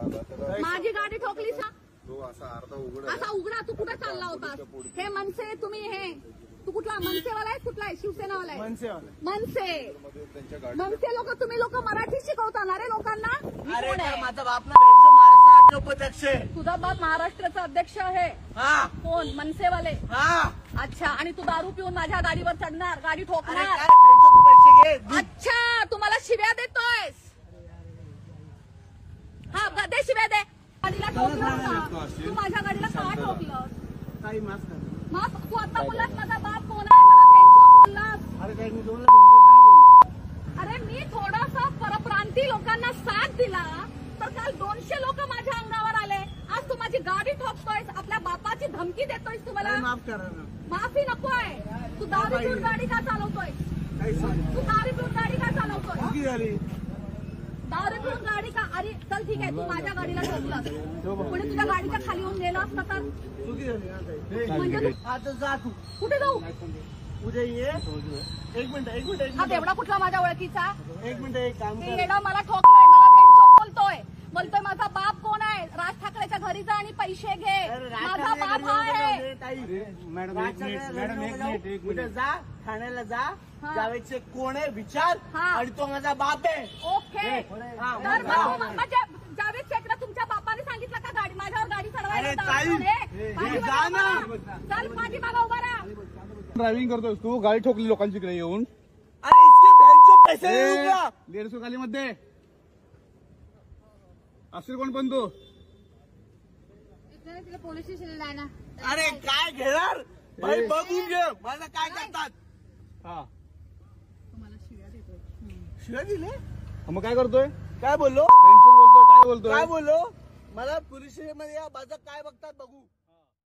माझी गाडी ठोकली सा तो असा उघडा. तू कुठे चालला होतास? हे मनसे तुम्ही हे तू कुठला मनसेवाला आहे? कुठला आहे? शिवसेनावाला आहे? मनसे लोक तुम्ही लोक मराठी शिकवता रे लोकांना? माझा बाप ना महाराष्ट्र उपाध्यक्ष आहे. तुझा बाप महाराष्ट्राचा अध्यक्ष आहे? कोण? मनसेवाले? अच्छा. आणि तू दारू पिऊन माझ्या गाडीवर चढणार, गाडी ठोकणार? पैसे घे. अच्छा, तू मला शिव्या देतोयस? हा दे शिव्या दे. गाडीला ठोकलं का? तू माझ्या गाडीला का ठोकलं? माफ. तू आता बोललास माझा बाप कोण आहे, मला बेंचवर बोललास. अरे मी थोडासा परप्रांती लोकांना साथ दिला तर काल 200 लोक माझ्या अंगावर आले. आज तू माझी गाडी ठोकतोयस, आपल्या बापाची धमकी देतोयस. तू मला माफ करा ना. माफी नकोय. तू दारू पिऊन गाडी का चालवतोय? तू दारू पिऊन गाडी का चालवतोय? दारू पिऊन गाडी का? अरे चल ठीक आहे, तू माझ्या गाडीला ठोकलास, पुढे तुझ्या गाडीच्या खाली येऊन गेला असता तर म्हणजे आता जा तू. कुठे जाऊ? उद्या ये. एक मिनिट. हा देवडा कुठला माझ्या ओळखीचा? एक मिनिट. एक काम ते येडा मला ठोकलाय, मला बेंचवर बोलतोय माझा बाप कोण आहे? राज ठाकरेच्या घरी जा आणि पैसे घे. माझा बाप हा आहे. मॅडम जा ठाण्याला जा. जावेदचे कोण आहे विचार आणि तो माझा बाप आहे. ओके. तर म्हणजे जावेद शेखला तुमच्या बापाने सांगितलं का गाडी माझ्यावर गाडी चढवायला? चल पाठीमागं उभा राहा. ड्रायव्हिंग करतोस तू, गाडी ठोकली लोकांच्याकडे येऊन. अरे इसके बहनचो पैसे 150 खालीमध्ये असेल कोण पण तू? तिला पोलीस स्टेशनला आहे ना. अरे काय घेणार भाई, बघून घे मला काय करतात. तुम्हाला शिव्या देतोय. शिवाय दिले? मग काय करतोय? काय बोललो? बेंचवर बोलतोय. काय बोलतोय? काय बोललो? मला पोलीस स्टेशन मध्ये या, माझं काय बघतात बघू.